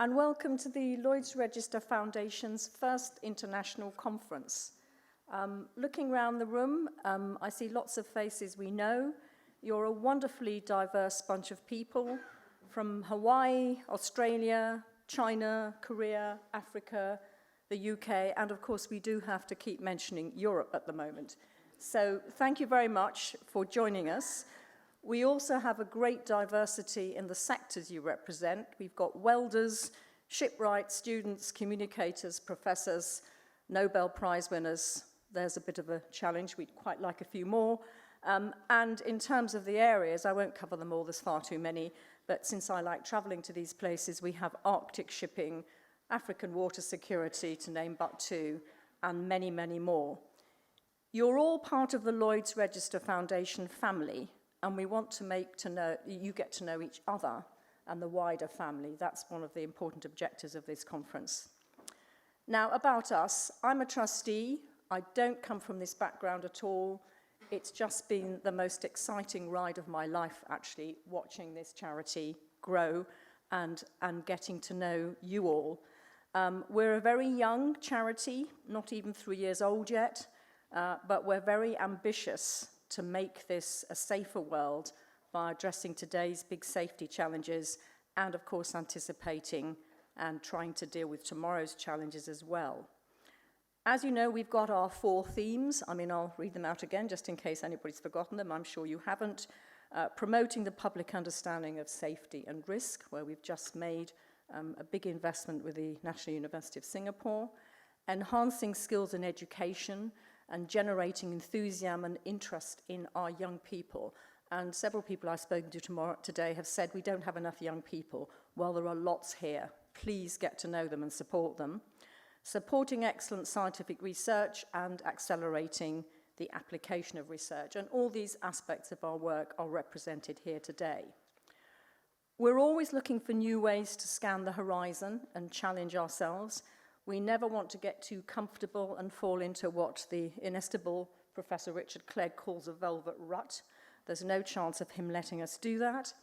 and welcome to the Lloyd's Register Foundation's first international conference. Looking around the room, I see lots of faces we know. You're a wonderfully diverse bunch of people from Hawaii, Australia, China, Korea, Africa, the UK, and of course we do have to keep mentioning Europe at the moment. So thank you very much for joining us. We also have a great diversity in the sectors you represent. We've got welders, shipwrights, students, communicators, professors, Nobel Prize winners. There's a bit of a challenge. We'd quite like a few more. And in terms of the areas, I won't cover them all, there's far too many, but since I like traveling to these places, we have Arctic shipping, African water security, to name but two, and many, many more. You're all part of the Lloyd's Register Foundation family, and we want to you get to know each other and the wider family. That's one of the important objectives of this conference. Now, about us, I'm a trustee. I don't come from this background at all. It's just been the most exciting ride of my life, actually, watching this charity grow and getting to know you all. We're a very young charity, not even 3 years old yet, but we're very ambitious to make this a safer world by addressing today's big safety challenges and, of course, anticipating and trying to deal with tomorrow's challenges as well. As you know, we've got our 4 themes. I mean, I'll read them out again just in case anybody's forgotten them. I'm sure you haven't. Promoting the public understanding of safety and risk, where we've just made a big investment with the National University of Singapore. Enhancing skills and education, and generating enthusiasm and interest in our young people. And several people I've spoken to today have said we don't have enough young people. Well, there are lots here. Please get to know them and support them. Supporting excellent scientific research and accelerating the application of research. And all these aspects of our work are represented here today. We're always looking for new ways to scan the horizon and challenge ourselves. We never want to get too comfortable and fall into what the inestimable Professor Richard Clegg calls a velvet rut. There's no chance of him letting us do that.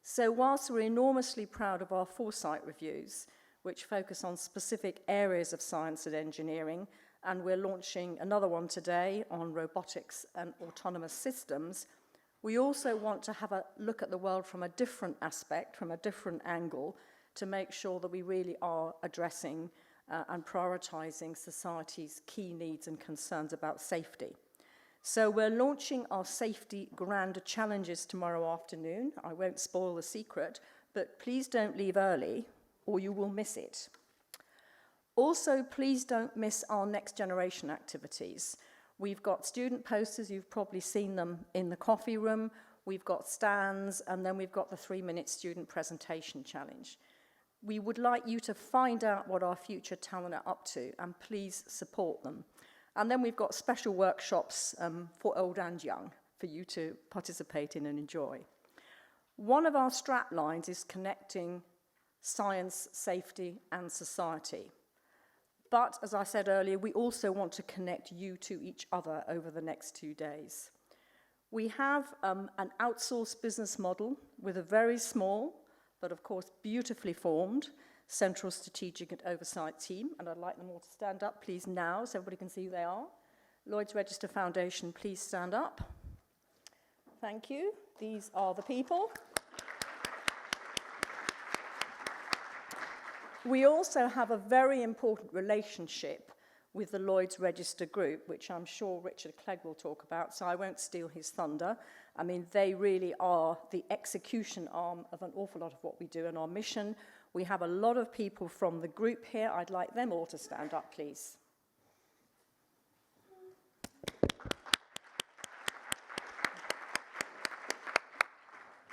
So whilst we're enormously proud of our foresight reviews, which focus on specific areas of science and engineering, and we're launching another one today on robotics and autonomous systems, we also want to have a look at the world from a different aspect, from a different angle, to make sure that we really are addressing and prioritizing society's key needs and concerns about safety. So we're launching our Safety Grand Challenges tomorrow afternoon. I won't spoil the secret, but please don't leave early or you will miss it. Also, please don't miss our next generation activities. We've got student posters, you've probably seen them in the coffee room. We've got stands, and then we've got the 3-minute student presentation challenge. We would like you to find out what our future talent are up to, and please support them. And then we've got special workshops for old and young for you to participate in and enjoy. One of our strap lines is connecting science, safety, and society. But, as I said earlier, we also want to connect you to each other over the next 2 days. We have an outsourced business model with a very small, but of course beautifully formed, Central Strategic and Oversight team, and I'd like them all to stand up, please, now, so everybody can see who they are. Lloyd's Register Foundation, please stand up. Thank you. These are the people. We also have a very important relationship with the Lloyd's Register Group, which I'm sure Richard Clegg will talk about, so I won't steal his thunder. I mean, they really are the execution arm of an awful lot of what we do in our mission. We have a lot of people from the group here. I'd like them all to stand up, please.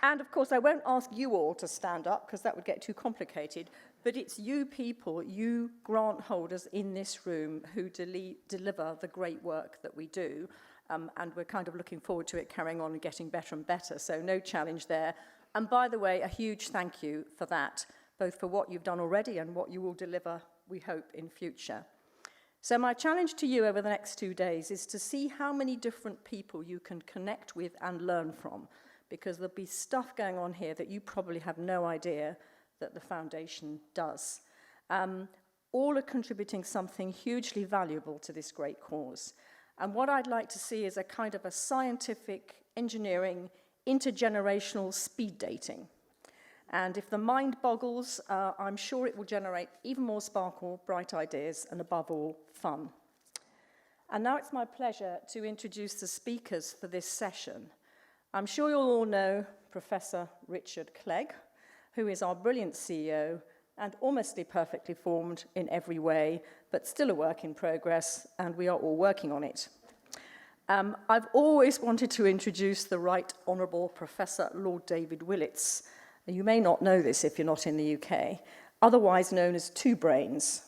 And of course, I won't ask you all to stand up because that would get too complicated, but it's you people, you grant holders in this room who deliver the great work that we do, and we're kind of looking forward to it carrying on and getting better and better, so no challenge there. And by the way, a huge thank you for that, both for what you've done already and what you will deliver, we hope, in future. So my challenge to you over the next 2 days is to see how many different people you can connect with and learn from, because there'll be stuff going on here that you probably have no idea that the foundation does. All are contributing something hugely valuable to this great cause. And what I'd like to see is a kind of a scientific, engineering, intergenerational speed dating. And if the mind boggles, I'm sure it will generate even more sparkle, bright ideas, and above all, fun. And now it's my pleasure to introduce the speakers for this session. I'm sure you'll all know Professor Richard Clegg, who is our brilliant CEO and almost perfectly formed in every way, but still a work in progress, and we are all working on it. I've always wanted to introduce the Right Honourable Professor Lord David Willetts. You may not know this if you're not in the UK, otherwise known as Two Brains.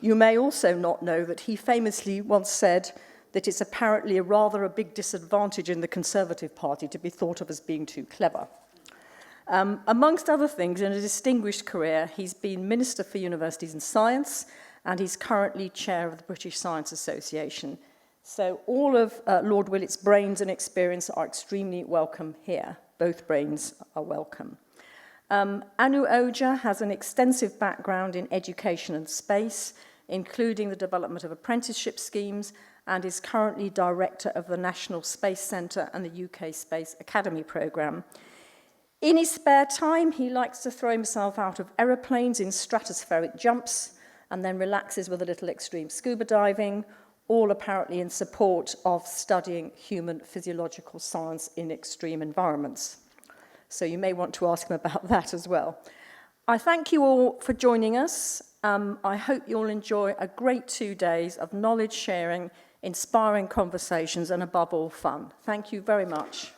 You may also not know that he famously once said that it's apparently rather a big disadvantage in the Conservative Party to be thought of as being too clever. Amongst other things, in a distinguished career, he's been Minister for Universities and Science, and he's currently chair of the British Science Association. So all of Lord Willetts' brains and experience are extremely welcome here. Both brains are welcome. Anu Oja has an extensive background in education and space, including the development of apprenticeship schemes, and is currently director of the National Space Centre and the UK Space Academy programme. In his spare time, he likes to throw himself out of aeroplanes in stratospheric jumps and then relaxes with a little extreme scuba diving, all apparently in support of studying human physiological science in extreme environments. So you may want to ask him about that as well. I thank you all for joining us. I hope you'll enjoy a great 2 days of knowledge sharing, inspiring conversations, and above all, fun. Thank you very much.